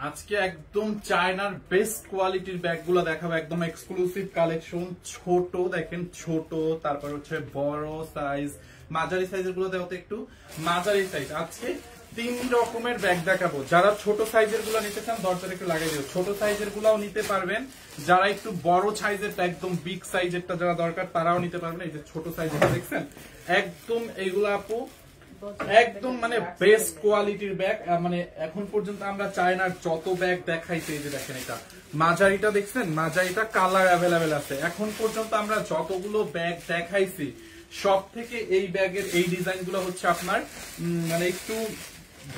আজকে একদম চায়নার বেস্ট কোয়ালিটির ব্যাগগুলো দেখাবো, একদম এক্সক্লুসিভ কালেকশন। ছোট দেখেন, ছোট, তারপর হচ্ছে বড় সাইজ, মাঝারি সাইজের গুলো দেখো তো একটু। মাঝারি সাইজ আজকে 3 রকমের ব্যাগ দেখাবো। যারা ছোট সাইজের গুলো নিতে চান দরজার একটু লাগিয়ে দিও, ছোট সাইজের গুলাও নিতে পারবেন। যারা একটু বড় সাইজের, একদম বিগ সাইজেরটা যারা দরকার তারাও নিতে পারবেন। এই যে ছোট সাইজের দেখছেন, একদম এইগুলো আপু একদম মানে বেস্ট কোয়ালিটির ব্যাগ। মানে এখন পর্যন্ত আমরা চায়নার যত ব্যাগ দেখাইছি, এই যে দেখেন এটা মাঝারিটা দেখছেন, মাঝারিটা কালার অ্যাভেলেবেল আছে। এখন পর্যন্ত আমরা যতগুলো ব্যাগ দেখাইছি সব থেকে এই ব্যাগের এই ডিজাইন গুলো হচ্ছে আপনার মানে একটু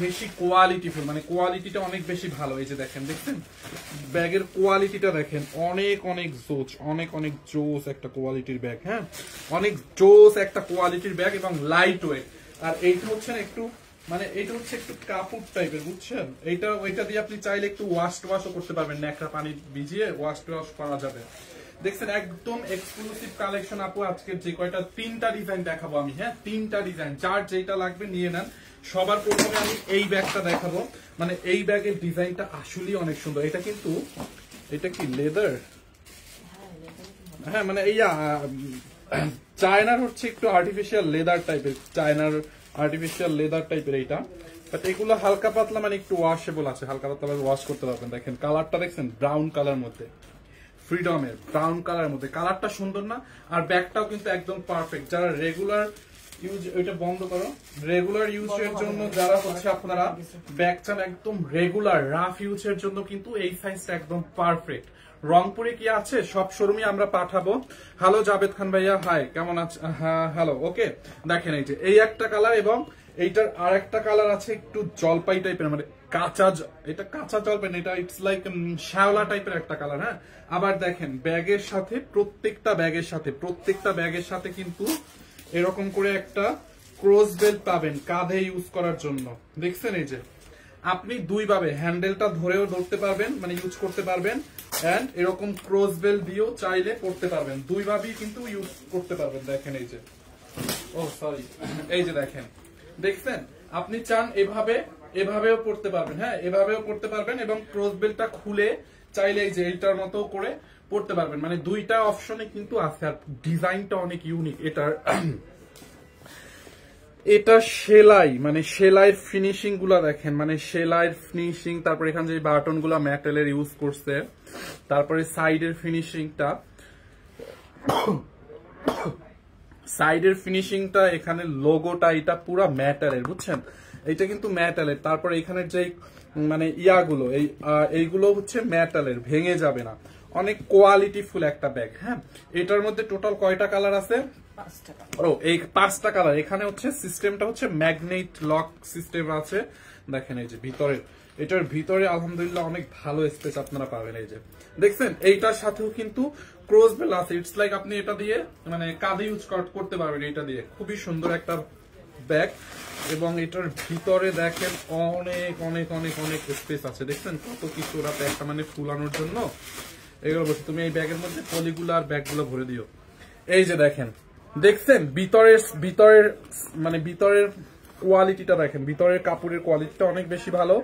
বেশি কোয়ালিটিফুল, মানে কোয়ালিটিটা অনেক বেশি ভালো। এই যে দেখেন, দেখছেন ব্যাগের কোয়ালিটিটা দেখেন, অনেক অনেক জোস, অনেক অনেক জোস একটা কোয়ালিটির ব্যাগ। হ্যাঁ, অনেক জোস একটা কোয়ালিটির ব্যাগ এবং লাইট ওয়েট। আর এইটা হচ্ছে একটু মানে এটা হচ্ছে একটু কাপড় টাইপের, বুঝছেন? এইটা ওইটা দিয়ে আপনি চাইলে একটু ওয়াশও করতে পারবেন, ন্যাকড়া পানি ভিজিয়ে ওয়াশ করা যাবে। দেখছেন একদম এক্সক্লুসিভ কালেকশন আপু। আজকে যে কয়টা 3টা ডিজাইন দেখাবো আমি, হ্যাঁ 3টা ডিজাইন, যার যেটা লাগবে নিয়ে নেন। সবার প্রথমে আমি এই ব্যাগটা দেখাবো। মানে এই ব্যাগের ডিজাইনটা আসলেই অনেক সুন্দর। এটা কিন্তু এটা কি লেদার? হ্যাঁ, মানে এই চায়নার হচ্ছে একটু আর্টিফিশিয়াল লেদার টাইপের, চায়নার আর্টিফিশিয়াল লেদার টাইপের এইটা। বাট এগুলো হালকা পাতলা, মানে একটু ওয়াশেবল আছে, হালকা পাতলা ওয়াশ করতে পারবেন। দেখেন কালারটা দেখছেন, ব্রাউন কালার মধ্যে, ফ্রিডমের ব্রাউন কালার মধ্যে, কালারটা সুন্দর না? আর ব্যাগটাও কিন্তু একদম পারফেক্ট। যারা রেগুলার ইউজ, ওইটা বন্ধ করো, রেগুলার ইউজের জন্য যারা হচ্ছে আপনারা ব্যাগ চান একদম রেগুলার রাফ ইউজের জন্য, কিন্তু এই সাইজটা একদম পারফেক্ট। রংপুরে কি আছে? সব শোরুমে আমরা পাঠাবো। হ্যালো জাবেদ খান ভাইয়া, হাই, কেমন আছে? হ্যাঁ হ্যালো, ওকে। দেখেন এই যে এই একটা কালার এবং এইটার আর একটা কালার আছে একটু জলপাই টাইপের, মানে কাঁচা, এটা কাঁচা জলপাই না, এটা ইটস লাইক শ্যাওলা টাইপের একটা কালার। হ্যাঁ, আবার দেখেন ব্যাগের সাথে, প্রত্যেকটা ব্যাগের সাথে কিন্তু এরকম করে একটা ক্রস বেল্ট পাবেন কাঁধে ইউজ করার জন্য। দেখছেন এই যে আপনি দুইভাবে হ্যান্ডেলটা ধরেও ধরতে পারবেন, মানে ইউজ করতে পারবেন, এন্ড এরকম ক্রস বেল্ট দিয়েও চাইলে পড়তে পারবেন। দুইভাবেই কিন্তু ইউজ করতে পারবেন। দেখেন এই যে, ও সরি, এই যে দেখেন, দেখছেন আপনি চান এভাবেও পড়তে পারবেন। হ্যাঁ, এভাবেও পড়তে পারবেন এবং ক্রস বেল্টটা খুলে চাইলে এই যে এইটার মতো করে পড়তে পারবেন। মানে দুইটা অপশনে কিন্তু আছে। আর ডিজাইনটা অনেক ইউনিক এটার। এটা সেলাই, মানে সেলাইয়ের ফিনিশিং গুলা দেখেন, মানে সেলাইয়ের ফিনিশিং, তারপর এখানে যে বাটন গুলা মেটালের ইউজ করছে, তারপরে সাইডের ফিনিশিংটা, এখানে লোগোটা, এটা পুরা মেটালের, বুঝছেন? এটা কিন্তু মেটালের। তারপর এখানে যে মানে ইয়াগুলো, এইগুলো হচ্ছে মেটালের, ভেঙে যাবে না। অনেক কোয়ালিটিফুল একটা ব্যাগ। হ্যাঁ, এটার মধ্যে টোটাল কয়টা কালার আছে? 5টা। ও, এই 5টা কালার। এখানে হচ্ছে সিস্টেমটা হচ্ছে ম্যাগনেট লক সিস্টেম আছে। দেখেন এই যে ভিতরে, এটার ভিতরে আলহামদুলিল্লাহ অনেক ভালো স্পেস আপনারা পাবেন। এই যে দেখছেন এইটার সাথেও কিন্তু ক্রস বেল আছে। ইটস লাইক আপনি এটা দিয়ে মানে কাঁধে ইউজ করতে পারবেন। এটা দিয়ে খুবই সুন্দর একটা ব্যাগ এবং এটার ভিতরে দেখেন অনেক অনেক অনেক অনেক স্পেস আছে। দেখছেন কত কিছু ওরা ব্যাগটা মানে ফুলানোর জন্য এগুলো বলছে। তুমি এই ব্যাগের মধ্যে পলিগুলো আর ব্যাগগুলো ভরে দিও। এই যে দেখেন, দেখছেন ভিতরের মানে ভিতরের কোয়ালিটিটা দেখেন, ভিতরের কাপড়ের কোয়ালিটিটা অনেক বেশি ভালো।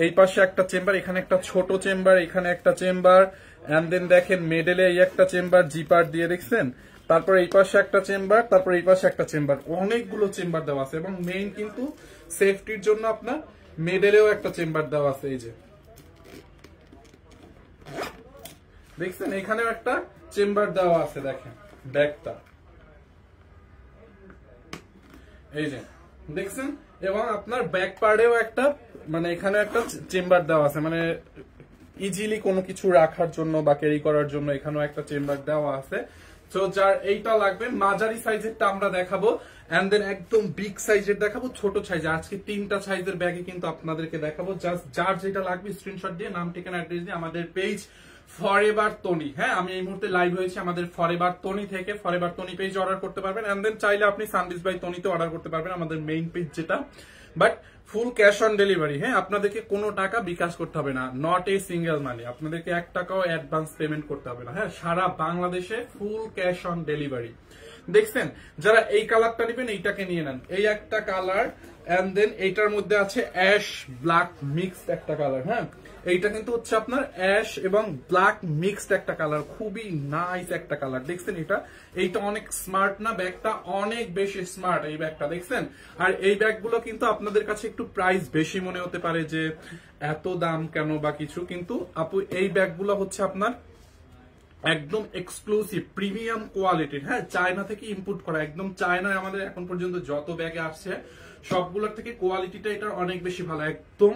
এই পাশে একটা চেম্বার, এখানে একটা ছোট চেম্বার, এখানে একটা চেম্বার, এন্ড দেন দেখেন মেডেলে এই একটা চেম্বার জিপার দিয়ে, দেখছেন? তারপর এই পাশে একটা চেম্বার, তারপর এই পাশে একটা চেম্বার, অনেকগুলো চেম্বার দেওয়া আছে। এবং মেইন কিন্তু সেফটির জন্য আপনার মেডেলেও একটা চেম্বার দেওয়া আছে। এই যে দেখছেন এখানেও একটা চেম্বার দেওয়া আছে। দেখেন ব্যাগটা, এই যে দেখছেন। এবং আপনার ব্যাক পার্টেও একটা মানে এখানে একটা চেম্বার দেওয়া আছে, মানে ইজিলি কোনো কিছু রাখার জন্য বা ক্যারি করার জন্য এখানেও একটা চেম্বার দেওয়া আছে। তো যার এইটা লাগবে, মাঝারি সাইজেরটা আমরা দেখাবো, এন্ড দেন একদম বিগ সাইজের দেখাবো, ছোট সাইজ। আজকে 3টা সাইজের ব্যাগে কিন্তু আপনাদেরকে দেখাবো। জাস্ট যার যেটা লাগবে স্ক্রিনশট দিয়ে, নাম, ঠিকানা, অ্যাড্রেস দিয়ে আমাদের পেজ ফরএভার তনি, হ্যাঁ আমি এই মুহূর্তে লাইভ হয়েছি আমাদের ফরএভার তনি থেকে, ফরএভার তনি পেজ অর্ডার করতে পারবেন। এন্ড দেন চাইলে আপনি সানডিস বাই তনিতে অর্ডার করতে পারবেন, আমাদের মেইন পেজ যেটা। But full cash on delivery. হ্যাঁ, আপনাদেরকে কোনো টাকা বিকাশ করতে হবে না, নট এ সিঙ্গেল মানি। আপনাদেরকে 1 টাকাও অ্যাডভান্স পেমেন্ট করতে হবে না। হ্যাঁ, সারা বাংলাদেশে ফুল ক্যাশ অন ডেলিভারি। দেখছেন, যারা এই কালারটা নেবেন এইটাকে নিয়ে নেন। এই একটা কালার, এন্ড দেন এইটার মধ্যে আছে অ্যাশ ব্ল্যাক মিক্সড একটা কালার। হ্যাঁ, এইটা কিন্তু হচ্ছে আপনার অ্যাশ এবং ব্ল্যাক মিক্সড একটা কালার, খুবই নাইস একটা কালার। দেখছেন এইটা অনেক স্মার্ট না? ব্যাগটা অনেক বেশি স্মার্ট এই ব্যাগটা, দেখছেন? আর এই ব্যাগগুলো কিন্তু আপনাদের কাছে একটু প্রাইস বেশি মনে হতে পারে যে এত দাম কেন বা কিছু, কিন্তু আপু এই ব্যাগগুলো হচ্ছে আপনার একদম এক্সক্লুসিভ প্রিমিয়াম কোয়ালিটির। হ্যাঁ, চায়না থেকে ইম্পোর্ট করা, একদম চায়নায় আমাদের এখন পর্যন্ত যত ব্যাগে আসছে সবগুলোর থেকে কোয়ালিটিটা এটার অনেক বেশি ভালো, একদম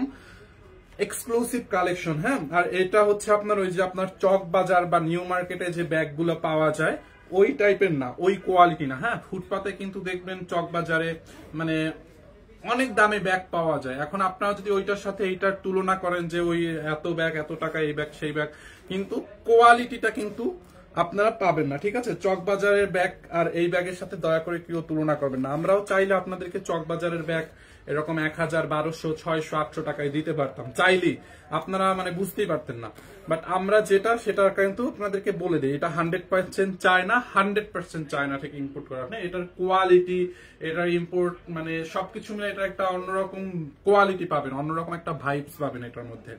এক্সক্লুসিভ কালেকশন। হ্যাঁ, আর এটা হচ্ছে আপনার ওই যে আপনার চক বাজার বা নিউ মার্কেটে যে ব্যাগগুলো পাওয়া যায় ওই টাইপের না, ওই কোয়ালিটি না। হ্যাঁ, ফুটপাতে কিন্তু দেখবেন চক বাজারে মানে অনেক দামে ব্যাগ পাওয়া যায়। এখন আপনারা যদি ওইটার সাথে এইটার তুলনা করেন যে ওই এত ব্যাগ এত টাকা এই ব্যাগ সেই ব্যাগ, কিন্তু কোয়ালিটিটা কিন্তু আপনারা পাবেন না। ঠিক আছে, চক বাজারের ব্যাগ আর এই ব্যাগের সাথে দয়া করে কেউ তুলনা করবেন না। আমরাও চাইলে আপনাদেরকে চক বাজারের ব্যাগ এরকম 1000, 1200, 600, 800 টাকায় দিতে পারতাম, চাইলেই আপনারা মানে বুঝতেই পারতেন না। বাট আমরা যেটা সেটা কিন্তু আপনাদেরকে বলে দিই, এটা 100% চায়না, 100% চায়না থেকে ইম্পোর্ট করা। না, এটার কোয়ালিটি, এটার ইম্পোর্ট মানে সবকিছু মিলে এটা একটা অন্যরকম কোয়ালিটি পাবেন, অন্যরকম একটা ভাইবস পাবেন এটার মধ্যে।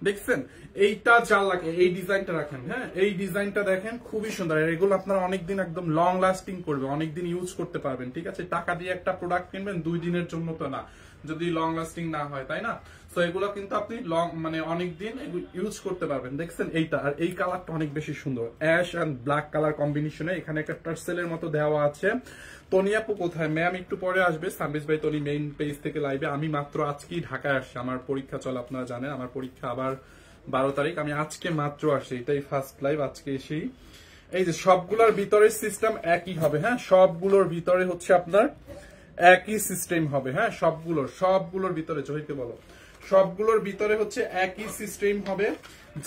দেখছেন এইটা যা লাগে, এই ডিজাইনটা রাখেন। হ্যাঁ, এই ডিজাইনটা দেখেন খুবই সুন্দর। এগুলো আপনারা অনেকদিন একদম লং লাস্টিং করবে, অনেকদিন ইউজ করতে পারবেন। ঠিক আছে, টাকা দিয়ে একটা প্রোডাক্ট কিনবেন 2 দিনের জন্য তো না, যদি লং লাস্টিং না হয়, তাই না? তো এগুলো কিন্তু আপনি লং মানে অনেকদিন ইউজ করতে পারবেন। দেখছেন এইটা, আর এই কালারটা অনেক বেশি সুন্দর, অ্যাশ এন্ড ব্ল্যাক কালার কম্বিনেশনে। এখানে একটা টার্সেলের মতো দেওয়া আছে। তনি আপু কোথায়? ম্যাম একটু পরে আসবে, service by Toni main page থেকে লাইভে। আমি মাত্র আজকেই ঢাকায় আসছি, আমার পরীক্ষা চলে, আপনারা জানেন আমার পরীক্ষা আবার 12 তারিখ। আমি আজকে মাত্র আসছি, এটাই ফার্স্ট লাইভ আজকে এসেই। এই যে সবগুলোর ভিতরে সিস্টেম একই হবে। হ্যাঁ, সবগুলোর ভিতরে হচ্ছে আপনার একই সিস্টেম হবে। হ্যাঁ, সবগুলোর ভিতরে, জহিরকে বলো, সবগুলোর ভিতরে হচ্ছে একই সিস্টেম হবে।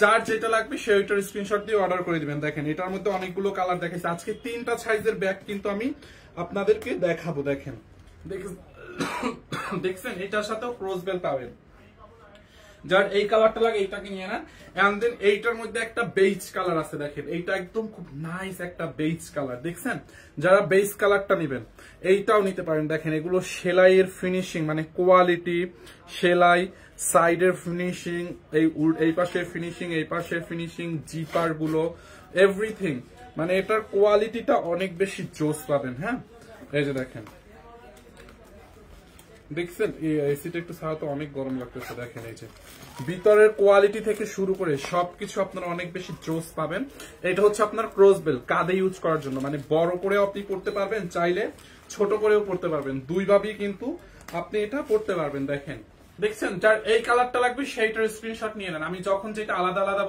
যার যেটা লাগবে সে ওইটার স্ক্রিনশট দিয়ে অর্ডার করে দিবেন। দেখেন এটার মধ্যে অনেকগুলো কালার দেখাইছে, আজকে 3টা সাইজের ব্যাগ কিন্তু আমি আপনাদেরকে দেখাবো। দেখেন দেখছেন এটার সাথেও ক্রস বেল পাবেন। যার এই কালারটা লাগে এইটাকে নিয়ে নেন। এন্ড দেন এইটার মধ্যে একটা বেজ কালার আছে, দেখেন এইটা একদম খুব নাইস একটা বেজ কালার। দেখছেন, যারা বেজ কালারটা নেবেন এইটাও নিতে পারেন। দেখেন এগুলো সেলাইয়ের ফিনিশিং মানে কোয়ালিটি, সেলাই, সাইডের ফিনিশিং, এই পাশের ফিনিশিং, এই পাশের ফিনিশিং, জিপার গুলো, এভরিথিং মানে এটার কোয়ালিটিটা অনেক বেশি জোস পাবেন। হ্যাঁ, এই যে দেখেন, দেখছেন এসিটা একটু ছাড়া তো অনেক গরম লাগতেছে। দেখেন এই যে ভিতরের কোয়ালিটি থেকে শুরু করে সবকিছু আপনারা অনেক বেশি জোস পাবেন। এটা হচ্ছে আপনার ক্রস বেল, কাঁধে ইউজ করার জন্য, মানে বড় করেও আপনি পড়তে পারবেন, চাইলে ছোট করেও পড়তে পারবেন, দুইভাবেই কিন্তু আপনি এটা পড়তে পারবেন। দেখছেন, যার এই কালারটা লাগবে সেইটার স্ক্রিনশট নিয়ে নেন। আমি যখন যেটা আলাদা আলাদা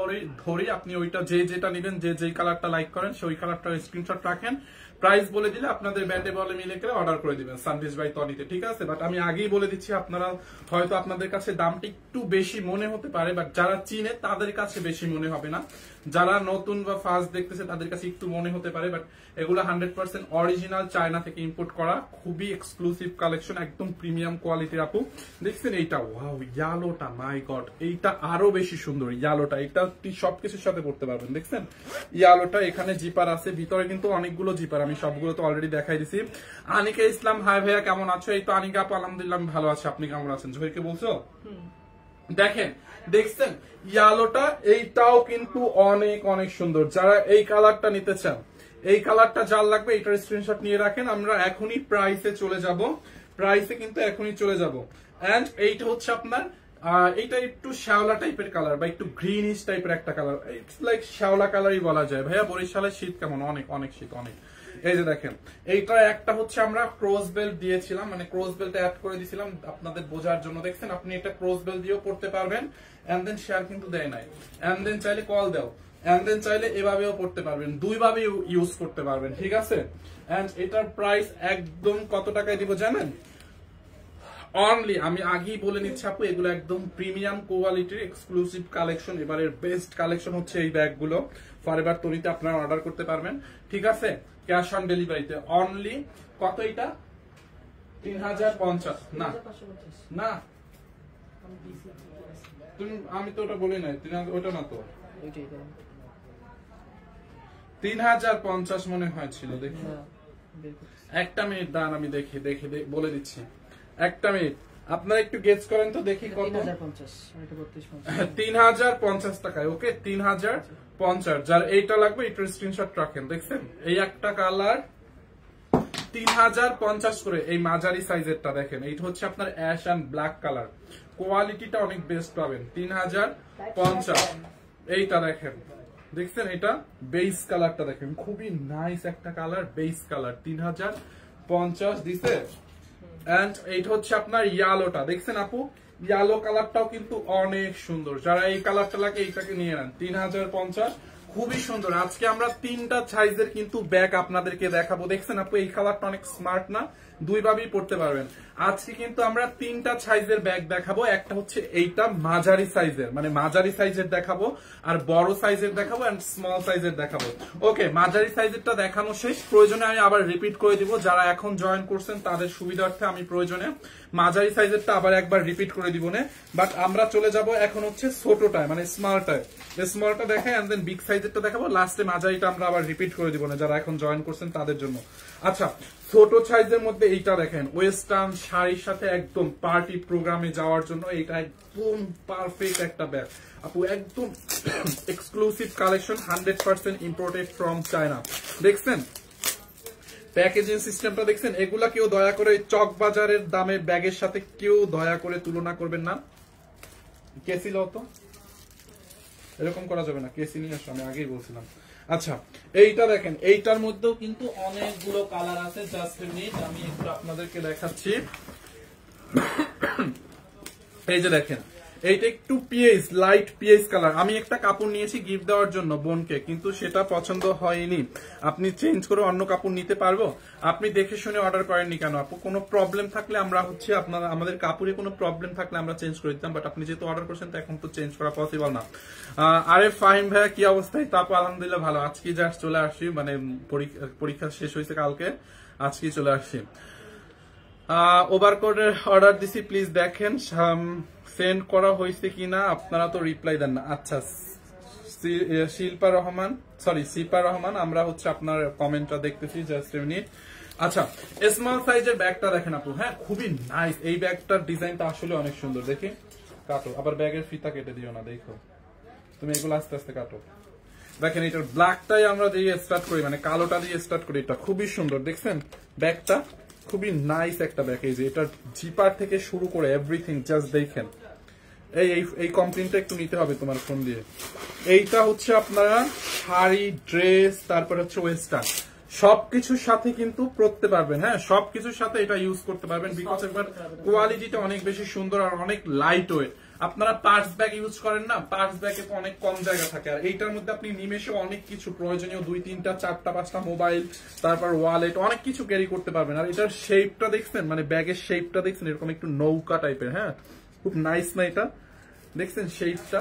ধরি, আপনি ওইটা যেটা নেবেন, যেই কালারটা লাইক করেন সেই কালারটার স্ক্রিনশট রাখেন, প্রাইস বলে দিলে আপনাদের ব্যাটে বলে মিলে করে অর্ডার করে দিবেন সানভিজ বাই তনিতে। ঠিক আছে, বাট আমি আগেই বলে দিচ্ছি, আপনারা হয়তো আপনাদের কাছে দামটা একটু বেশি মনে হতে পারে, বাট যারা চিনে তাদের কাছে বেশি মনে হবে না, যারা নতুন বা ফার্স্ট দেখতেছে তাদের কাছে একটু মনে হতে পারে। বাট এগুলো 100% অরিজিনাল চায়না থেকে ইম্পোর্ট করা, খুবই এক্সক্লুসিভ কালেকশন, একদম প্রিমিয়াম কোয়ালিটির। আপু দেখছেন এইটা, ওয়াও, ইয়েলোটা, মাই গড, এইটা আরো বেশি সুন্দর। ইয়েলোটা, এটা সবকিছুর সাথে পড়তে পারবেন। দেখছেন ইয়েলোটা, এখানে জিপার আছে, ভিতরে কিন্তু অনেকগুলো জিপার, আমি সবগুলো তো অলরেডি দেখাই দিছি। আনিকা ইসলাম, হাই ভাইয়া কেমন আছো? এই তো আনিকা আপু, আলহামদুলিল্লাহ আমি ভালো আছি, আপনি কেমন আছেন? জহিরকে বলছো? দেখছেন ইয়েলোটা, এইটাও কিন্তু অনেক অনেক সুন্দর। যারা এই কালারটা নিতে চান, এই কালারটা যার লাগবে এটার স্ক্রিনশট নিয়ে রাখেন। আমরা এখনই প্রাইসে চলে যাব, প্রাইসে কিন্তু এখনই চলে যাব। এন্ড এইটা হচ্ছে আপনার এইটা একটু শ্যাওলা টাইপের কালার বা একটু গ্রিনিশ টাইপের একটা কালার, ইটস লাইক শ্যাওলা কালারই বলা যায়। ভাইয়া বরিশালের শীত কেমন? অনেক অনেক শীত, অনেক। এই যে দেখেন, এইটা একটা হচ্ছে আমরা ক্রস বেল্ট দিয়েছিলাম, মানে ক্রস বেল্ট অ্যাড করে দিয়েছিলাম আপনাদের বোঝার জন্য। দেখছেন, আপনি এটা ক্রস বেল্ট দিয়েও পড়তে পারবেন। এন্ড দেন শেয়ার কিন্তু দেয় নাই। এন্ড দেন চাইলে কল দাও, এন্ড দেন চাইলে এভাবেও পড়তে পারবেন, দুইভাবে ইউজ করতে পারবেন। ঠিক আছে, এন্ড এটার প্রাইস একদম কত টাকায় দিব জানেন? অনলি, আমি আগেই বলে নিচ্ছি আপু, এগুলো একদম প্রিমিয়াম কোয়ালিটির এক্সক্লুসিভ কালেকশন। এবারের বেস্ট কালেকশন হচ্ছে এই ব্যাগগুলো। ফরএভার তনিতে আপনারা অর্ডার করতে পারবেন। ঠিক আছে, ক্যাশ অন ডেলিভারিতে অনলি কত? এটা 3050 না না, তুমি, আমি তো ওটা বলি নাই, ওটা না তো, 3050 মনে হয়েছিল। দেখি একটা মিনিট দাঁড়ান, আমি দেখে বলে দিচ্ছি। একটা মিনিট, আপনারা একটু গেস করেন তো দেখি কত। 3050 টাকায়। ওকে 3050। যার এইটা লাগবে একটু স্ক্রিনশট রাখেন। দেখছেন এই একটা কালার 3050 করে। এই মাঝারি সাইজেরটা দেখেন, এইটা হচ্ছে আপনার অ্যাশ এন্ড ব্ল্যাক কালার, কোয়ালিটিটা অনেক বেস্ট পাবেন। 3050। এইটা দেখেন, দেখছেন এটা বেস কালারটা দেখেন, খুবই নাইস একটা কালার, বেস কালার 3050 দিছে। এন্ড এইটা হচ্ছে আপনার ইয়ালোটা, দেখছেন আপু ইয়ালো কালারটাও কিন্তু অনেক সুন্দর, যারা এই কালারটা লাগে এইটাকে নিয়ে নেন। 3050 খুবই সুন্দর। আজকে আমরা তিনটা সাইজের কিন্তু ব্যাগ আপনাদেরকে দেখাবো। দেখছেন আপু এই কালারটা অনেক স্মার্ট না, দুই ভাবেই পড়তে পারবেন। আজকে কিন্তু আমরা তিনটা সাইজের ব্যাগ দেখাবো, একটা হচ্ছে এইটা মাঝারি সাইজের, মানে মাঝারি সাইজের দেখাবো, আর বড় সাইজের দেখাবো এন্ড স্মল সাইজের দেখাবো। ওকে মাঝারি সাইজেরটা দেখানো শেষ, প্রয়োজনে আমি আবার রিপিট করে দিব, যারা এখন জয়েন করছেন তাদের সুবিধার্থে আমি প্রয়োজনে মাঝারি সাইজেরটা আবার একবার রিপিট করে দিব না। বাট আমরা চলে যাব এখন হচ্ছে ছোটটায়, মানে স্মলটায়। স্মলটা দেখাই এন্ড দেন বিগ সাইজেরটা দেখাবো, লাস্টে মাঝারিটা আমরা আবার রিপিট করে দিব না, যারা এখন জয়েন করছেন তাদের জন্য। আচ্ছা ছোট সাইজের মধ্যে এইটা দেখেন, ওয়েস্টার্ন শাড়ির সাথে একদম পার্টি প্রোগ্রামে যাওয়ার জন্য এটা একদম পারফেক্ট একটা ব্যাগ আপু, একদম exclusive collection, 100% imported from China. দেখছেন প্যাকেজিং সিস্টেমটা দেখছেন, এগুলা কেউ দয়া করে চক বাজারের দামে ব্যাগের সাথে কেউ দয়া করে তুলনা করবেন না। কেসি লও তো, এরকম করা যাবে না, কেসি নিয়ে আসো, আমি আগেই বলছিলাম। আচ্ছা এইটা দেখেন, এইটার মধ্যেও কিন্তু অনেকগুলো কালার আছে, জাস্ট মিনিট আমি একটু আপনাদেরকে দেখাচ্ছি। এই যে দেখেন এইটা একটু পিএইচ, লাইট পিএইচ কালার। আমি একটা কাপড় নিয়েছি গিফট দেওয়ার জন্য বোনকে, কিন্তু সেটা পছন্দ হয়নি। আপনি চেঞ্জ করে অন্য কাপড় নিতে পারবো? আপনি দেখে শুনে অর্ডার করেননি কেন আপু? কোনো প্রবলেম থাকলে আমরা হচ্ছে আপনার আমাদের কাপড়ে কোনো প্রবলেম থাকলে আমরা চেঞ্জ করে দিতাম, বাট আপনি যেহেতু অর্ডার করছেন তো এখন তো চেঞ্জ করা পসিবল না। আরে ফাহিম ভাইয়া কি অবস্থায়? তারপর আলহামদুলিল্লাহ ভালো, আজকে জাস্ট চলে আসছি, মানে পরীক্ষা শেষ হয়েছে কালকে, আজকেই চলে আসছি। ওভারকোটের অর্ডার দিছি, প্লিজ দেখেন সেন্ড করা হয়েছে কিনা, আপনারা তো রিপ্লাই দেন না। আচ্ছা শিল্পা রহমান, সরি শিল্পা রহমান, আমরা হচ্ছে আপনার কমেন্টটা দেখতেছি, জাস্ট মিনিট। আচ্ছা স্মল সাইজের ব্যাগটা দেখেন আপু, হ্যাঁ খুবই নাইস, এই ব্যাগটার ডিজাইনটা আসলে অনেক সুন্দর। দেখি কাটো, আবার ব্যাগের ফিতা কেটে দিও না, দেখো তুমি এগুলো আস্তে আস্তে কাটো। দেখেন এটার ব্ল্যাকটাই আমরা দিয়ে স্টার্ট করি, মানে কালোটা দিয়ে স্টার্ট করি, এটা খুবই সুন্দর। দেখছেন ব্যাগটা খুবই নাইস একটা ব্যাগ, এই যে এটার জিপার থেকে শুরু করে এভরিথিং জাস্ট দেখেন। এই কমপ্লেনটা একটু নিতে হবে তোমার ফোন দিয়ে। এইটা হচ্ছে আপনারা শাড়ি, ড্রেস, তারপর হচ্ছে ওয়েস্টার্ন সবকিছুর সাথে কিন্তু পরতে পারবেন। হ্যাঁ সবকিছুর সাথে এটা ইউজ করতে পারবেন, বিকজ এবার কোয়ালিটিটা অনেক বেশি সুন্দর আর অনেক লাইট ওয়েট। আপনারা পার্স ব্যাগ ইউজ করেন না, পার্স ব্যাগে তো অনেক কম জায়গা থাকে, আর এইটার মধ্যে আপনি নিমেষে অনেক কিছু প্রয়োজনীয় 2, 3, 4, 5টা মোবাইল, তারপর ওয়ালেট, অনেক কিছু ক্যারি করতে পারবেন। আর এটার শেপটা দেখছেন, মানে ব্যাগের শেপটা দেখছেন, এরকম একটু নৌকা টাইপের। হ্যাঁ খুব নাইস না এটা? দেখছেন শেপটা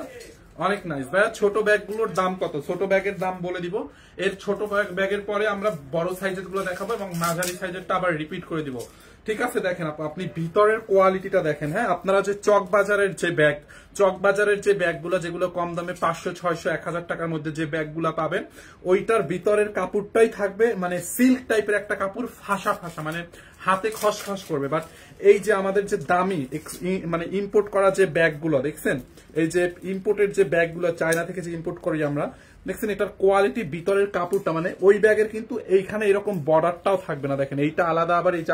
অনেক নাইস। ভাইয়া ছোট ব্যাগগুলোর দাম কত? ছোট ব্যাগের দাম বলে দিব, এর ছোট ব্যাগের পরে আমরা বড় সাইজের গুলো দেখাবো এবং মাঝারি সাইজেরটা আবার রিপিট করে দিব। ঠিক আছে দেখেন আপনি ভিতরের কোয়ালিটিটা দেখেন। হ্যাঁ আপনারা যে চক বাজারের যে ব্যাগগুলো যেগুলো কম দামে 500, 600, 1000 টাকার মধ্যে যে ব্যাগগুলো পাবেন, ওইটার ভিতরের কাপড়টাই থাকবে মানে সিল্ক টাইপের একটা কাপড়, ফাঁসা ফাঁসা, মানে হাতে খসখস করবে। বাট এই যে আমাদের যে দামি মানে ইম্পোর্ট করা যে ব্যাগগুলো দেখছেন, এই যে ইম্পোর্টের যে ব্যাগগুলো চায়না থেকে যে ইম্পোর্ট করি আমরা, দেখছেন এটার কোয়ালিটি, ভিতরের কাপড়টা, মানে ওই ব্যাগের কিন্তু এইখানে এরকম বর্ডারটাও থাকবে না। দেখেন এইটা আলাদা, আবার এই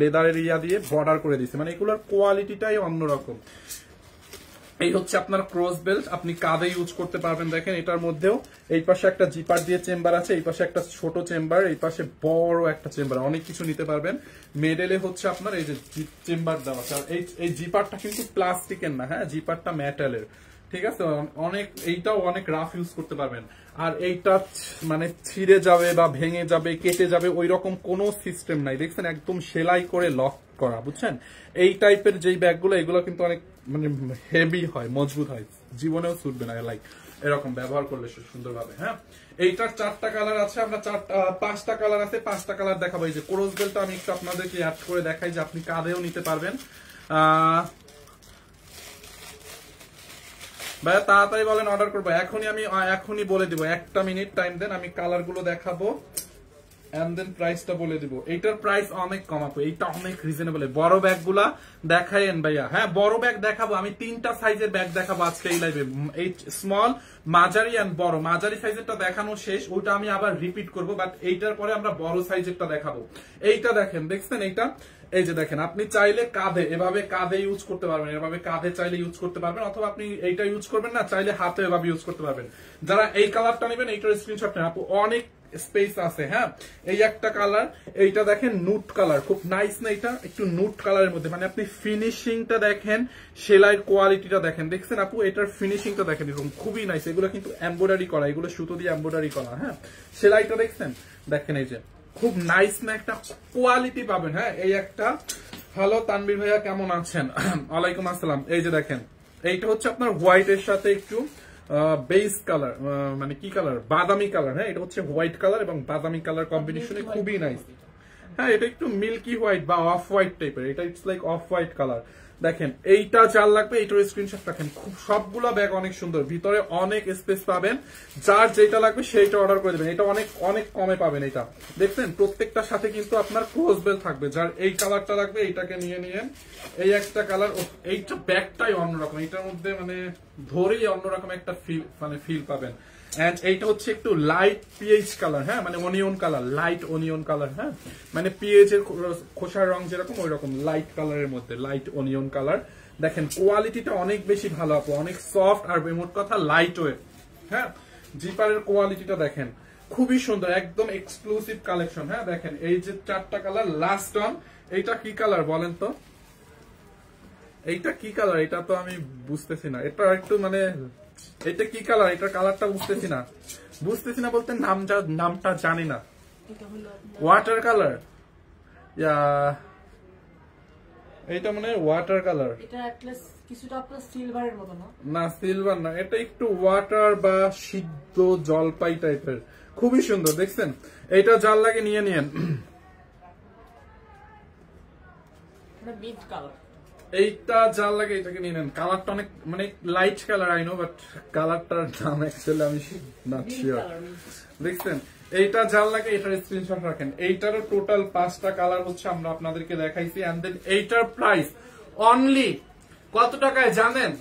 লেদারের ইয়া দিয়ে বর্ডার করে দিচ্ছে, মানে এগুলোর কোয়ালিটিটাই অন্যরকম। এই হচ্ছে আপনার ক্রস বেল্ট, আপনি কাঁধে ইউজ করতে পারবেন। দেখেন এটার মধ্যেও এই পাশে একটা জিপার দিয়ে চেম্বার আছে, এই পাশে একটা ছোট চেম্বার, এই পাশে বড় একটা চেম্বার, অনেক কিছু নিতে পারবেন। মেডেলে হচ্ছে আপনার এই যে চেম্বার দেওয়া আছে, আর এই জিপারটা কিন্তু প্লাস্টিকের না, হ্যাঁ জিপারটা মেটালের। ঠিক আছে, এইটাও অনেক রাফ ইউজ করতে পারবেন। আর এইটা মানে ছিঁড়ে যাবে বা ভেঙে যাবে, কেটে যাবে, ওই রকম কোনো সিস্টেম নাই। দেখছেন একদম সেলাই করে লক করা, বুঝছেন? এই টাইপের যেই ব্যাগগুলো, এগুলো কিন্তু অনেক মানে হেভি হয়, মজবুত হয়, জীবনেও ছুটবে না, লাইক এরকম ব্যবহার করলে সুন্দরভাবে। হ্যাঁ এইটার 4টা কালার আছে, আমরা 5টা কালার আছে, 5টা কালার দেখাবো। এই যে ক্রস বেল্টটা আমি একটু আপনাদেরকে অ্যাড করে দেখাই, যে আপনি কাঁধেও নিতে পারবেন। ভাইয়া তাড়াতাড়ি বলেন অর্ডার করবো, এখনই বলে দিব, 1টা মিনিট টাইম দেন, আমি কালার গুলো দেখাবো। এন্ড দেন প্রাইসটা বলে দিব। এইটার প্রাইস অনেক কম আপু, এইটা অনেক রিজনেবল। বড় ব্যাগগুলা দেখাইন ভাইয়া। হ্যাঁ বড় ব্যাগ দেখাবো, আমি 3টা সাইজের ব্যাগ দেখাবো আজকে এই লাইভে। এই স্মল, মাঝারি এন্ড বড়। মাঝারি সাইজেরটা দেখানো শেষ, ওটা আমি আবার রিপিট করব, বাট এইটার পরে আমরা বড় সাইজেরটা দেখাবো। এইটা দেখেন, দেখছেন এইটা? এই যে দেখেন, আপনি চাইলে কাঁধে, এভাবে কাঁধে ইউজ করতে পারবেন, এভাবে কাঁধে চাইলে ইউজ করতে পারবেন, অথবা আপনি এইটা ইউজ করবেন না, চাইলে হাতে এভাবে ইউজ করতে পারবেন। যারা এই কালারটা নেবেন এইটার স্ক্রিনশট নেন আপু, অনেক স্পেস আছে। হ্যাঁ এই একটা কালার, এইটা দেখেন নুট কালার, খুব নাইস না? এটা একটু নুট কালারের মধ্যে, মানে আপনি ফিনিশিংটা দেখেন, সেলাইয়ের কোয়ালিটিটা দেখেন, দেখছেন আপু? এটার ফিনিশিংটা দেখেন, এরকম খুবই নাইস। এগুলো কিন্তু এমব্রয়ডারি করা, এগুলো সুতো দিয়ে এমব্রয়ডারি করা। হ্যাঁ সেলাইটা দেখছেন, দেখেন এই যে খুব নাইস না? একটা কোয়ালিটি পাবেন। হ্যাঁ এই একটা। হ্যালো তানবীর ভাইয়া, কেমন আছেন? ওয়ালাইকুম আসসালাম। এই যে দেখেন, এইটা হচ্ছে আপনার হোয়াইট এর সাথে একটু বেস কালার, মানে কি কালার, বাদামি কালার। হ্যাঁ এটা হচ্ছে হোয়াইট কালার এবং বাদামি কালার কম্বিনেশনে খুবই নাইস। হ্যাঁ এটা একটু মিল্কি হোয়াইট বা অফ হোয়াইট টাইপের, এটা it's like off white colour. দেখেন এইটা যার লাগবে এইটার স্ক্রিনশট রাখেন। খুব সবগুলা ব্যাগ অনেক সুন্দর, ভিতরে অনেক স্পেস পাবেন, যার যেটা লাগবে সেইটা অর্ডার করে দেবেন। এটা অনেক অনেক কমে পাবেন। এটা দেখছেন প্রত্যেকটার সাথে কিন্তু আপনার ক্লোজ বেল থাকবে। যার এই কালারটা লাগবে এইটাকে নিয়ে নিয়েন। এই একটা কালার, এইটা ব্যাগটাই অন্যরকম, এইটার মধ্যে মানে ধরেই অন্যরকম একটা ফিল, মানে ফিল পাবেন। এন্ড এইটা হচ্ছে একটু লাইট পিএইচ কালার। হ্যাঁ মানে onion colour, light onion colour. হ্যাঁ মানে পিএইচ এর খোসার রং যেরকম ওই রকম লাইট কালারের মধ্যে লাইট অনিয়ন কালার। দেখেন কোয়ালিটিটা অনেক বেশি ভালো আপু, অনেক সফট আর মোট কথা লাইট ওয়েট। হ্যাঁ জিপারের কোয়ালিটিটা দেখেন খুবই সুন্দর, একদম এক্সক্লুসিভ কালেকশন। হ্যাঁ দেখেন এই যে 4টা কালার, লাস্ট অন। এইটা কি কালার বলেন তো? এইটা কি কালার? এটা তো আমি বুঝতেছি না। এটা একটু মানে এটা কি কালার? এটার কালারটা বুঝতেছি না। বুঝতেছি না বলতে নামটা জানি না। ওয়াটার কালার, এইটা মানে ওয়াটার কালার। এটা অ্যাটলিস্ট কিছুটা আপনার সিলভারের মতো না? না সিলভার না, এটা একটু ওয়াটার বা সিদ্ধ জলপাই টাইপের, খুবই সুন্দর। দেখছেন এটা যার লাগে নিয়ে নিয়েন। এটা মিড কালার, এইটা যার লাগে এটাকে নিয়ে নেন। কালারটা অনেক মানে light colour, I know, but কালারটার দাম অ্যাকচুয়ালি আমি নট শিওর। দেখছেন এইটা যার লাগে এটার স্ক্রিনশট রাখেন। এইটারও টোটাল 5টা কালার হচ্ছে আমরা আপনাদেরকে দেখাইছি। এন্ড দেন এইটার প্রাইস অনলি কত টাকায় জানেন?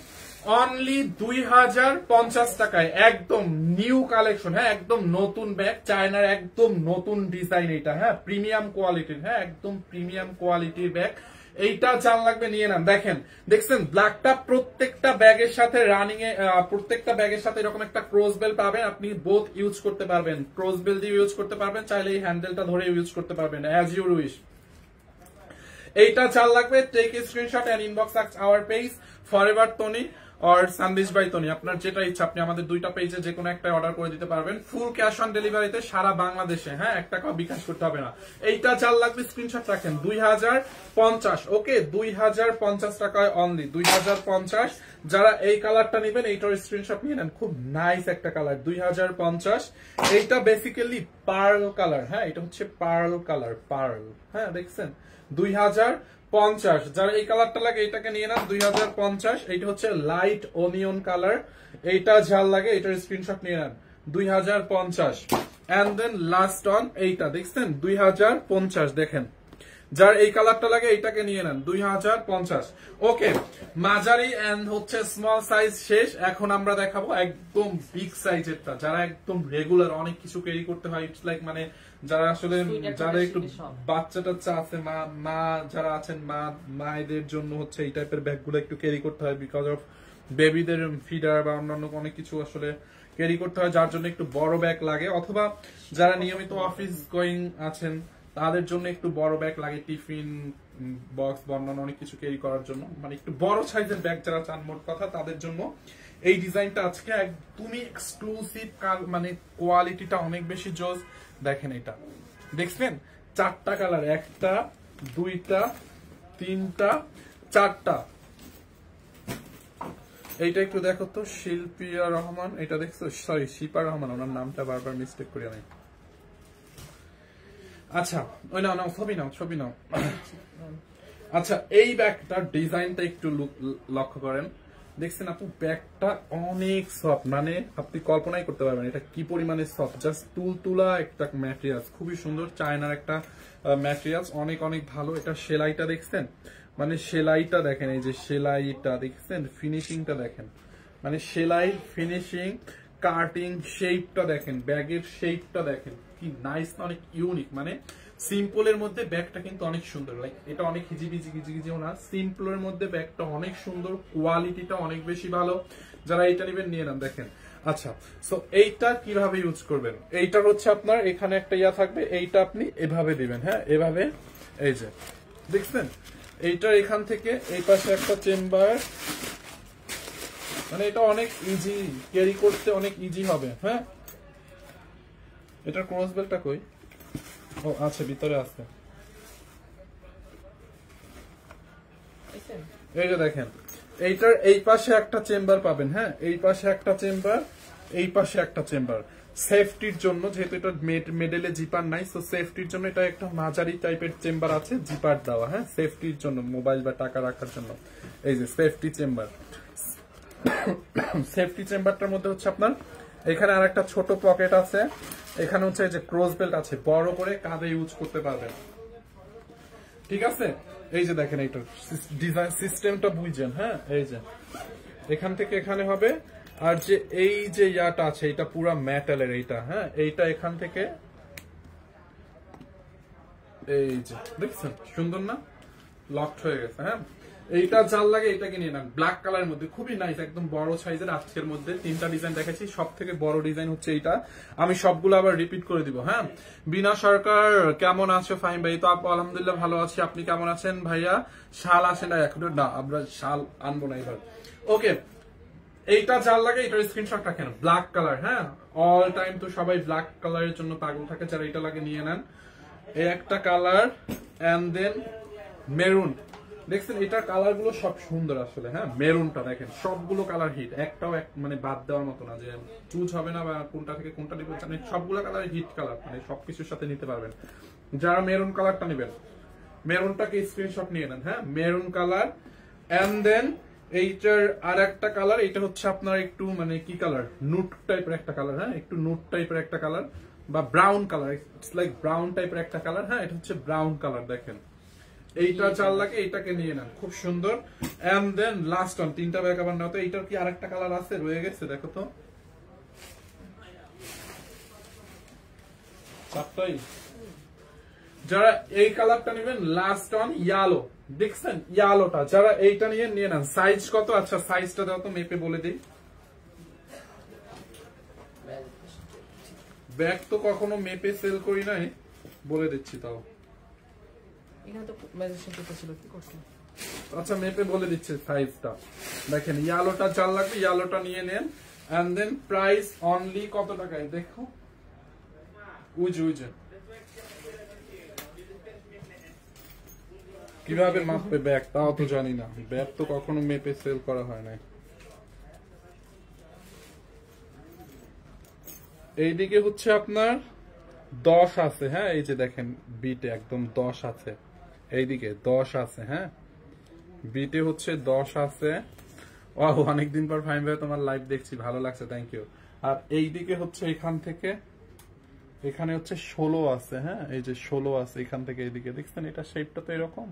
অনলি 2050 টাকায়, একদম নিউ কালেকশন। হ্যাঁ একদম নতুন ব্যাগ, চায়নার একদম নতুন ডিজাইন এটা। হ্যাঁ প্রিমিয়াম কোয়ালিটির, হ্যাঁ একদম প্রিমিয়াম কোয়ালিটির ব্যাগ। এইটা চাল লাগবে নিয়ে নেন। দেখেন দেখছেন ব্ল্যাকটা প্রত্যেকটা ব্যাগের সাথে রানিং এ, প্রত্যেকটা ব্যাগের সাথে এরকম একটা ক্রস বেল পাবেন। আপনি বোথ ইউজ করতে পারবেন, ক্রস বেল দিয়ে ইউজ করতে পারবেন, চাইলে এই হ্যান্ডেলটা ধরে ইউজ করতে পারবেন, অ্যাজ ইউর উইশ। এইটা চাল লাগবে, take a screenshot and inbox our page forever Tony আর সান্দিশ বাই টনি। আপনার যেটা ইচ্ছা আপনি আমাদের 2টা পেজে যে কোনো একটা অর্ডার করে দিতে পারবেন, ফুল ক্যাশ অন ডেলিভারিতে সারা বাংলাদেশে। হ্যাঁ 1 টাকা বিকাশ করতে হবে না। এইটা চাল লাগবে, স্ক্রিনশট রাখেন। 2050, ওকে 2050 টাকায় অনলি 2050। যারা এই কালারটা নেবেন এইটার স্ক্রিনশট নিয়ে নেন, খুব নাইস একটা কালার 2050। এইটা বেসিক্যালি পার্ল কালার। হ্যাঁ এটা হচ্ছে পার্ল কালার, পার্ল। হ্যাঁ দেখছেন 2050। যারা এই কালারটা লাগে এটাকে নিয়ে নেন 2050। এইটা হচ্ছে লাইট অনিয়ন কালার। এইটা যার লাগে এটার স্ক্রিনশট নিয়ে নেন 2050। এন্ড দেন লাস্ট অন এইটা দেখছেন 2050। দেখেন যার এই কালারটা লাগে এইটাকে নিয়ে নেন 2050। ওকে মাঝারি এন্ড হচ্ছে স্মল সাইজ শেষ। এখন আমরা দেখাবো একদম বিগ সাইজেরটা, যারা একদম রেগুলার অনেক কিছু ক্যারি করতে হয়। ইটস লাইক মানে যারা আসলে যারা একটু বাচ্চা টাচ্চা আছে, মা যারা আছেন, মায়েদের জন্য হচ্ছে এই টাইপের ব্যাগগুলো একটু ক্যারি করতে হয়, বিকজ অফ বেবিদের ফিডার বা অন্যান্য অনেক কিছু আসলে ক্যারি করতে হয়, যার জন্য একটু বড় ব্যাগ লাগে। অথবা যারা নিয়মিত অফিস গোয়িং আছেন তাদের জন্য একটু বড় ব্যাগ লাগে, টিফিন বক্স বা অন্যান্য অনেক কিছু ক্যারি করার জন্য, মানে একটু বড় সাইজের ব্যাগ যারা চান মোট কথা তাদের জন্য এই ডিজাইনটা আজকে একদমই এক্সক্লুসিভ। মানে কোয়ালিটিটা অনেক বেশি জোস। দেখেন এটা দেখছেন 4টা কালার, 1টা 2টা 3টা 4টা। এইটা একটু দেখো তো, শিল্পিয়া রহমান, এটা দেখছো? সরি শিপা রহমান, ওনার নামটা বারবার মিস্টেক করি আমি। আচ্ছা ওই নাও নাও, ছবি নাও, ছবি নাও। আচ্ছা এই ব্যাগটার ডিজাইনটা একটু লক্ষ্য করেন। দেখছেন আপু ব্যাগটা অনেক সফট, মানে আপনি কল্পনাই করতে পারবেন এটা কি পরিমাণে সফট, জাস্ট তুলা একটা ম্যাটেরিয়াল, খুবই সুন্দর চায়নার একটা ম্যাটেরিয়াল, অনেক অনেক ভালো। এটা সেলাইটা দেখছেন, মানে সেলাইটা দেখেন, এই যে সেলাইটা দেখছেন, ফিনিশিংটা দেখেন, মানে সেলাই ফিনিশিং কাটিং শেপটা দেখেন, ব্যাগের শেপটা দেখেন কি নাইস, অনেক ইউনিক। মানে সিম্পলের মধ্যে ব্যাগটা কিন্তু অনেক সুন্দর, লাইক এটা অনেক হিজিবিজিও না, সিম্পলের মধ্যে ব্যাগটা অনেক সুন্দর, কোয়ালিটিটা অনেক বেশি ভালো। যারা এইটা নেবেন নিয়ে নেন। দেখেন আচ্ছা, সো এইটা কিভাবে ইউজ করবেন, এইটা হচ্ছে আপনার এখানে একটা ইয়া থাকবে, এইটা আপনি এভাবে দিবেন, হ্যাঁ এভাবে, এই যে দেখছেন এইটা এখান থেকে এই পাশে একটা চেম্বার, মানে এটা অনেক ইজি, ক্যারি করতে অনেক ইজি হবে। হ্যাঁ এটার ক্রস বেল্টটা কই, ও আচ্ছা ভিতরে আছে, এই যে দেখেন এইটার এই পাশে একটা চেম্বার পাবেন, হ্যাঁ এই পাশে একটা চেম্বার, এই পাশে একটা চেম্বার, সেফটির জন্য, যেহেতু এটা মেডেলে জিপার নাই, সো সেফটির জন্য এটা একটা মাঝারি টাইপের চেম্বার আছে জিপার দেওয়া, হ্যাঁ সেফটির জন্য, মোবাইল বা টাকা রাখার জন্য। এই যে সেফটি চেম্বার, সেফটি চেম্বারটার মধ্যে হচ্ছে আপনার এখানে আর একটা ছোট পকেট আছে, এখানে হচ্ছে এই যে ক্রস বেল্ট আছে, বড় করে কাঁধে ইউজ করতে পারবেন, ঠিক আছে। এই যে দেখেন এইটার ডিজাইন সিস্টেমটা বুঝছেন, হ্যাঁ এই যে এখান থেকে এখানে হবে, আর যে এই যে ইয়াটা আছে এটা পুরা মেটালের, এইটা হ্যাঁ এইটা এখান থেকে, এই যে দেখছেন সুন্দর না, লকড হয়ে গেছে। হ্যাঁ এইটা যার লাগে এটাকে নিয়ে নেন, ব্ল্যাক কালারের মধ্যে খুবই নাইস, একদম বড় সাইজের। আজকের মধ্যে 3টা ডিজাইন দেখাচ্ছি, সব থেকে বড় ডিজাইন হচ্ছে এইটা, আমি সবগুলো আবার রিপিট করে দিব। হ্যাঁ বিনা সরকার কেমন আছো ফাহিম ভাই? তো আপু আলহামদুলিল্লাহ ভালো আছি, আপনি কেমন আছেন ভাইয়া? শাল আসে না এখন, না আমরা শাল আনবো না এবার। ওকে এইটা যার লাগে এটার স্ক্রিনশট রাখেন, ব্ল্যাক কালার, হ্যাঁ অল টাইম তো সবাই ব্ল্যাক কালারের জন্য পাগল থাকে, যারা এটা লাগে নিয়ে নেন। এই একটা কালার, এন্ড দেন মেরুন, দেখছেন এটার কালার গুলো সব সুন্দর আসলে। হ্যাঁ মেরুনটা দেখেন, সবগুলো কালার হিট, একটাও মানে বাদ দেওয়ার মতো না যে চুজ হবে না বা কোনটা থেকে কোনটা নিতে, সবগুলো কালার হিট কালার, মানে সবকিছুর সাথে নিতে পারবেন। যারা মেরুন কালারটা নেবেন মেরুনটাকে স্ক্রিনশট নিয়ে নেন, হ্যাঁ মেরুন কালার। এন্ড দেন এইটার আর একটা কালার, এটা হচ্ছে আপনার একটু মানে কি কালার, নুট টাইপের একটা কালার, হ্যাঁ একটু নুট টাইপের একটা কালার বা brown colour, it's like brown টাইপের একটা কালার, হ্যাঁ এটা হচ্ছে ব্রাউন কালার। দেখেন এইটা চাল লাগে, এইটাকে নিয়ে নেন, খুব সুন্দর। এন্ড দেন লাস্ট ওয়ান, 3টা ব্যাগ আবার নাও তো, এইটার কি আরেকটা কালার আছে রয়ে গেছে, দেখো তো 4টাই। যারা এই কালারটা নেবেন লাস্ট ওয়ান ইয়েলো, দেখছেন ইয়েলোটা, যারা এইটা নিয়ে নেন। সাইজ কত? আচ্ছা সাইজটা দাও তো মেপে বলে দিই। ব্যাগ তো কখনো মেপে সেল করি নাই, বলে দিচ্ছি তাও। আচ্ছা মেপে বলে দিচ্ছে সাইজটা, দেখেন ইয়েলোটা চাল লাগবে, ইয়েলোটা নিয়ে নেন। এন্ড দেন প্রাইস অনলি কত টাকায় দেখো, উইজে কিভাবে মাপবে ব্যাগ তাও তো জানি না, ব্যাগ তো কখনো মেপে সেল করা হয় না। এইদিকে হচ্ছে আপনার 10 আছে, হ্যাঁ এই যে দেখেন বিটে একদম 10 আছে, এইদিকে 10 আছে, হ্যাঁ বিটে হচ্ছে 10 আছে। অনেকদিন পর ফাইম ভাই তোমার লাইভ দেখছি, ভালো লাগছে, থ্যাংক ইউ। আর এইদিকে হচ্ছে এখান থেকে এখানে হচ্ছে 16 আছে, হ্যাঁ এই যে 16 আছে এখান থেকে এইদিকে, দেখছেন এটা শেপটা তো এরকম,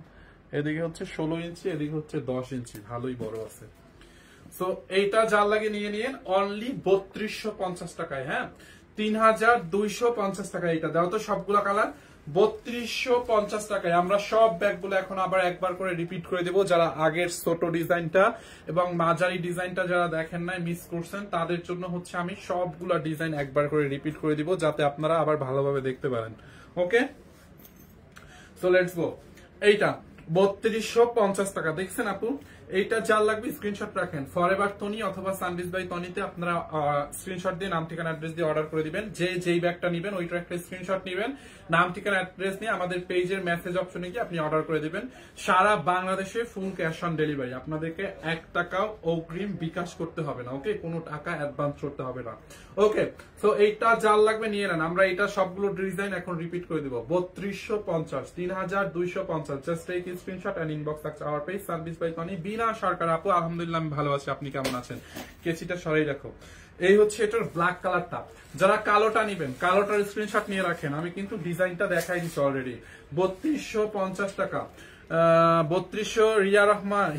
এদিকে হচ্ছে 16 ইঞ্চি, এদিকে হচ্ছে 10 ইঞ্চি, ভালোই বড় আছে। সো এইটা যার লাগে নিয়ে নিন অনলি 3250 টাকায়, হ্যাঁ 3250 টাকা। এটা দাও তো সবগুলা কালার 3250 টাকায়। আমরা সব ব্যাগগুলো এখন আবার একবার করে রিপিট করে দেবো, যারা আগের ছোট ডিজাইনটা এবং মাঝারি ডিজাইনটা যারা দেখেন নাই, মিস করছেন, তাদের জন্য হচ্ছে আমি সবগুলা ডিজাইন একবার করে রিপিট করে দিব, যাতে আপনারা আবার ভালোভাবে দেখতে পারেন। Okay so let's go. এইটা 3250 টাকা, দেখছেন আপু? এইটা যার লাগবে স্ক্রিনশট রাখেন, ফরএভার টনি অথবা সানবিজ বাই টনিতে আপনারা স্ক্রিনশট দিয়ে নাম ঠিকানা অ্যাড্রেস দিয়ে অর্ডার করে দিবেন। যেই ব্যাগটা নেবেন ওইটার একটা স্ক্রিনশট নেবেন, নাম ঠিকানা অ্যাড্রেস নিয়ে আমাদের পেজের মেসেজ অপশনে গিয়ে আপনি অর্ডার করে দিবেন। সারা বাংলাদেশে ফুল ক্যাশ অন ডেলিভারি, আপনাদেরকে 1 টাকাও অগ্রিম বিকাশ করতে হবে না, ওকে কোনো টাকা অ্যাডভান্স করতে হবে না। ওকে সো এইটা যার লাগবে নিয়ে নেন। আমরা এটা সবগুলো ডিজাইন এখন রিপিট করে দিব। 3250, 3250, just take screenshot and inbox our page সানবিজ বাই টনি, বি রিনা সরকার আপু, আলহামদুলিল্লাহ আমি ভালো আছি, আপনি কেমন আছেন? কেচিটা সরাই রাখো। এই হচ্ছে এটার ব্ল্যাক কালারটা। যারা কালোটা নিবেন, কালোটার স্ক্রিনশট নিয়ে রাখেন। আমি কিন্তু ডিজাইনটা দেখাই দিচ্ছি অলরেডি। 3250 টাকা। 3200।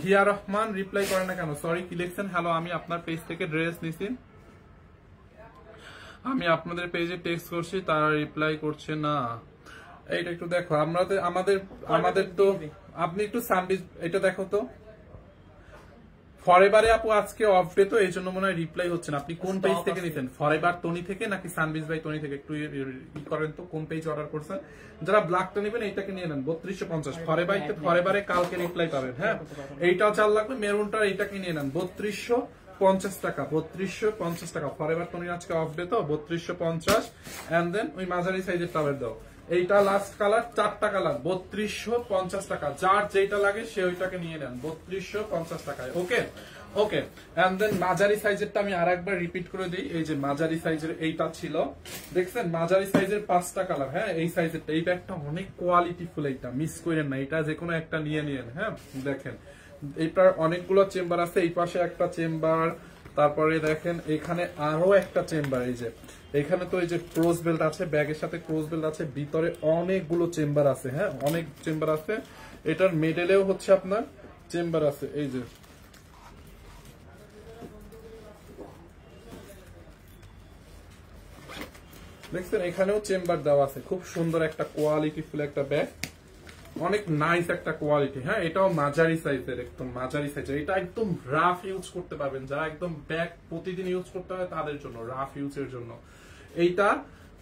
হিয়া রহমান রিপ্লাই করে না কেন? সরি, কি লিখছেন? হ্যালো, আমি আপনার পেজ থেকে ড্রেস নিছি, আমি আপনাদের পেজে টেক্সট করছি, তারা রিপ্লাই করছে না। এইটা একটু দেখো, আমাদের তো আপনি একটু সানবিজ এটা দেখো তো। ফরএভারে আপু আজকে অফ ডে, তো এই জন্য মনে হয় রিপ্লাই হচ্ছে না। আপনি কোন পেজ থেকে নিতেন? ফরএভার তনি থেকে নাকি সানবিজ বাই তনি থেকে? একটু ই করেন তো, কোন পেজ অর্ডার করছেন। যারা ব্ল্যাকটা নেবেন এইটাকে নিয়ে নেন 3250। ফরএভারে কালকে রিপ্লাই পাবেন। হ্যাঁ, এইটাও চাল লাগবে। মেরুনটা এইটাকে নিয়ে নেন 3250 টাকা। 3250 টাকা। ফরএভার তনি আজকে অফ ডে তো 3250। এন্ড দেন ওই মাঝারি সাইজের টাওয়েল দাও। এইটা লাস্ট কালার, 4টা কালার 3250 টাকা। যার যেটা লাগে সে ওইটাকে নিয়ে নেন 3250 টাকায়। ওকে ওকে। এন্ড দেন মাঝারি সাইজেরটা আমি আরেকবার রিপিট করে দিই। এই যে মাঝারি সাইজের এইটা ছিল, দেখছেন? মাঝারি সাইজের 5টা কালার। হ্যাঁ, এই সাইজেরটা, এই ব্যাগটা অনেক কোয়ালিটিফুল, এইটা মিস করেন না, এটা যে কোনো একটা নিয়ে নিন। হ্যাঁ, দেখেন এইটার অনেকগুলো চেম্বার আছে। এই পাশে একটা চেম্বার, তারপরে দেখেন এখানে আরো একটা চেম্বার। এই যে এখানে তো এই যে ক্রস বেল্ট আছে, ব্যাগের সাথে ক্রস বেল্ট আছে, ভিতরে অনেকগুলো চেম্বার আছে। হ্যাঁ, অনেক চেম্বার আছে। এটার মিডলেও হচ্ছে আপনার চেম্বার আছে। এই যে দেখছেন, এখানেও চেম্বার দেওয়া আছে। খুব সুন্দর একটা কোয়ালিটি ফুল একটা ব্যাগ, অনেক নাইস একটা কোয়ালিটি। হ্যাঁ, এটাও মাঝারি সাইজের, একদম মাঝারি সাইজের। এটা একদম রাফ ইউজ করতে পারবেন, যারা একদম ব্যাগ প্রতিদিন ইউজ করতে হয় তাদের জন্য, রাফ ইউজের জন্য।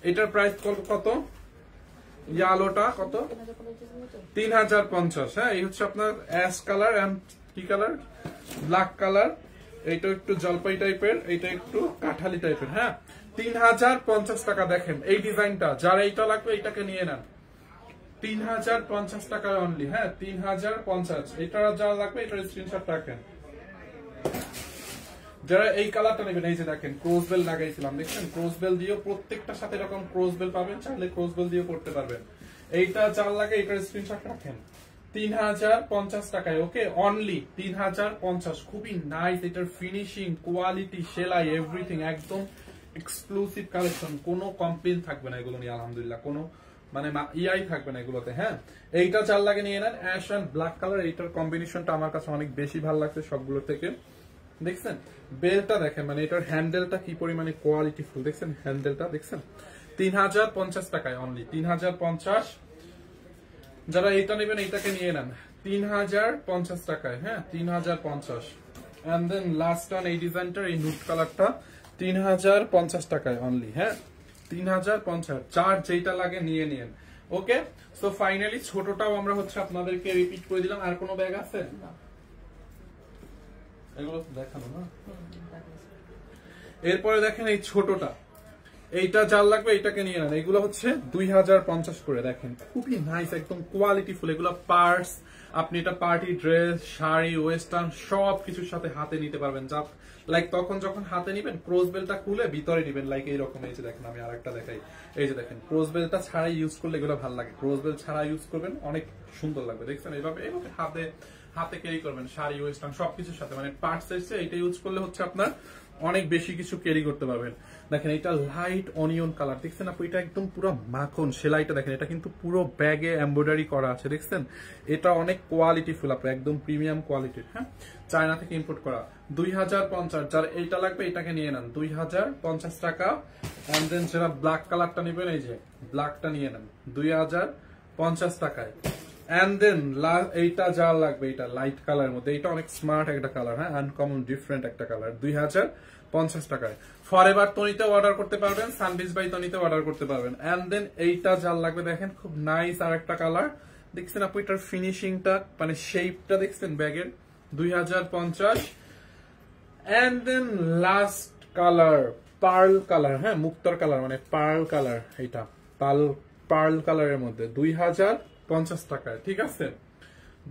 এটার প্রাইস কত? ইয়ালোটা কত? 3050। হ্যাঁ, এই হচ্ছে আপনার অ্যাশ কালার এন্ড কি কালার? Black colour. এইটা একটু জলপাই টাইপের, এইটা একটু কাঠালি টাইপের। হ্যাঁ, 3050 টাকা। দেখেন এই ডিজাইনটা, যারা এইটা লাগবে এটাকে নিয়ে নেন 3050 টাকায় অনলি। হ্যাঁ, 3050। এটা যারা লাগবে এটার স্ক্রিনশট রাখেন। যারা এই কালারটা নেবেন, এই যে দেখেন ক্রস বেল লাগাইছিলাম, দেখছেন? ক্রস বেল দিয়েও প্রত্যেকটার সাথে এরকম ক্রস বেল পাবেন, চাইলে ক্রস বেল দিয়েও করতে পারবেন। এইটা যার লাগে এটার স্ক্রিনশট রাখেন 3050 টাকায়। ওকে, অনলি 3050। খুবই নাইস, এটার ফিনিশিং, কোয়ালিটি, সেলাই, এভরিথিং একদম এক্সক্লুসিভ কালেকশন। কোনো কমপ্লেন থাকবে না এগুলো নিয়ে, আলহামদুলিল্লাহ। কোনো মানে ইয়াই থাকবে না এগুলোতে। হ্যাঁ, এইটা চাল লাগে নিয়ে নেন, অ্যাশ এন্ড ব্ল্যাক কালার। এইটার কম্বিনেশনটা আমার কাছে অনেক বেশি ভালো লাগছে সবগুলো থেকে। দেখছেন বেলটা দেখেন, মানে এটার হ্যান্ডেলটা কি পরিমাণে কোয়ালিটি ফুল, দেখছেন? হ্যান্ডেলটা দেখছেন? 3050 টাকায় অনলি, 3050। যারা এইটা নেবেন এইটাকে নিয়ে নেন 3050 টাকায়। হ্যাঁ, 3050। এন্ড দেন লাস্ট অন এই ডিজাইনটার, এই নুট কালারটা 3050 টাকায় অনলি। হ্যাঁ, 3050। যার যেটা লাগে নিয়ে নিন। ওকে, সো ফাইনালি ছোটটাও আমরা হচ্ছে আপনাদেরকে রিপিট করে দিলাম। আর কোনো ব্যাগ আছে? এগুলো দেখানো না। এরপরে দেখেন এই ছোটটা, এইটা যার লাগবে এইটাকে নিয়ে নেন। এগুলো হচ্ছে 2050 করে। দেখেন খুবই নাইস, একদম কোয়ালিটি ফুল। এগুলো পার্স, আপনি এটা পার্টি ড্রেস, শাড়ি, ওয়েস্টার্ন সব কিছুর সাথে হাতে নিতে পারবেন। যা লাইক তখন যখন হাতে নিবেন ক্রস বেলটা খুলে ভিতরে নিবেন, লাইক এইরকম। এই যে দেখেন, আমি আরেকটা দেখাই। এই যে দেখেন, ক্রস বেলটা ছাড়াই ইউজ করলে এগুলো ভালো লাগে, ক্রস বেল ছাড়া ইউজ করবেন অনেক সুন্দর লাগবে। দেখছেন এইভাবে হাতে ক্যারি করবেন, শাড়ি, ওয়েস্টার্ন সবকিছুর সাথে। মানে পার্টস এসে এইটা ইউজ করলে হচ্ছে আপনার অনেক বেশি কিছু ক্যারি করতে পারবেন। দেখেন এটা লাইট অনিয়ন কালার, দেখছেন আপু? এটা একদম পুরো মাখন। সেলাইটা দেখেন, এটা কিন্তু পুরো ব্যাগে এমব্রয়ডারি করা আছে, দেখছেন? এটা অনেক কোয়ালিটি ফুল, আপনার একদম প্রিমিয়াম কোয়ালিটির। হ্যাঁ, চায়না থেকে ইম্পোর্ট করা। 2050। যার এইটা লাগবে এটাকে নিয়ে নেন 2050 টাকা। এন্ড দেন যারা ব্ল্যাক কালারটা নেবেন, এই যে ব্ল্যাকটা নিয়ে নেন 2050 টাকায়। এন্ড দেন এইটা যা লাগবে, এটা লাইট কালার মধ্যে, এটা অনেক স্মার্ট একটা কালার। হ্যাঁ, আনকমন ডিফারেন্ট একটা কালার, 2050 টাকায়। ফরএভার তনিতে অর্ডার করতে পারবেন, সানবিজ বাই তনিতে অর্ডার করতে পারবেন। এন্ড দেন এইটা যা লাগবে, দেখেন খুব নাইস আর একটা কালার, দেখছেন আপু? এটার ফিনিশিংটা, মানে শেপটা দেখছেন ব্যাগের, 2050। And then last colour pearl colour. হ্যাঁ, মুক্তার কালার, মানে পার্ল কালার। এটা পার্ল কালারের মধ্যে 2050 টাকায়। ঠিক আছে,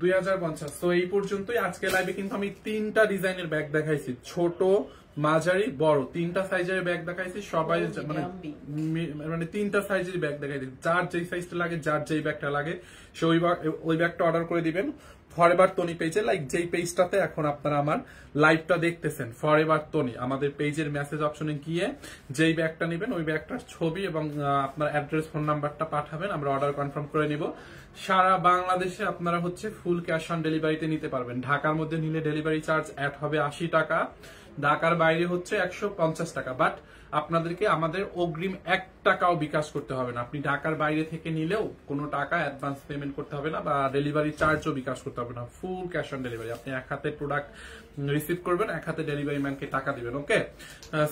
2050। তো এই পর্যন্তই আজকে লাইভে। কিন্তু আমি 3টা ডিজাইনের ব্যাগ দেখাইছি, ছোট, মাঝারি, বড়, তিনটা সাইজের ব্যাগ দেখাইছি সবাই, মানে তিনটা সাইজের ব্যাগ দেখাইছি। যার যেই সাইজটা লাগে, যার যেই ব্যাগটা লাগে সে ওই ব্যাগটা অর্ডার করে দিবেন ফরএভার তনি পেজে। লাইক যেই পেজটাতে এখন আপনারা আমার লাইভটা দেখতেছেন, ফরএভার তনি, আমাদের পেজের মেসেজ অপশনে গিয়ে যেই ব্যাগটা নেবেন ওই ব্যাগটার ছবি এবং আপনার অ্যাড্রেস, ফোন নাম্বারটা পাঠাবেন, আমরা অর্ডার কনফার্ম করে নিব। সারা বাংলাদেশে আপনারা হচ্ছে ফুল ক্যাশ অন ডেলিভারিতে নিতে পারবেন। ঢাকার মধ্যে নিলে ডেলিভারি চার্জ অ্যাড হবে 80 টাকা, ঢাকার বাইরে হচ্ছে 150 টাকা। বাট আপনাদেরকে আমাদের অগ্রিম 1 টাকাও বিকাশ করতে হবে না। আপনি ঢাকার বাইরে থেকে নিলেও কোনো টাকা অ্যাডভান্স পেমেন্ট করতে হবে না, বা ডেলিভারি চার্জও বিকাশ করতে হবে না। ফুল ক্যাশ অন ডেলিভারি, আপনি এক হাতে প্রোডাক্ট রিসিভ করবেন, এক হাতে ডেলিভারি ম্যানকে টাকা দিবেন। ওকে,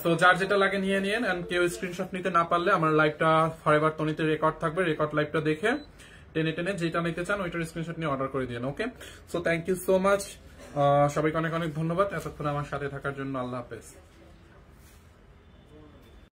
সো যার যেটা লাগে নিয়ে নিন। এন্ড কেউ স্ক্রিনশট নিতে না পারলে আমার লাইভটা ফরএভার তনিতে রেকর্ড থাকবে, রেকর্ড লাইভটা দেখে টেনে টেনে যেটা নিতে চান ওইটার স্ক্রিনশট নিয়ে অর্ডার করে দিন। Okay, so thank you so much, সবাইকে অনেক অনেক ধন্যবাদ এতক্ষণ আমার সাথে থাকার জন্য। আল্লাহ হাফেজ।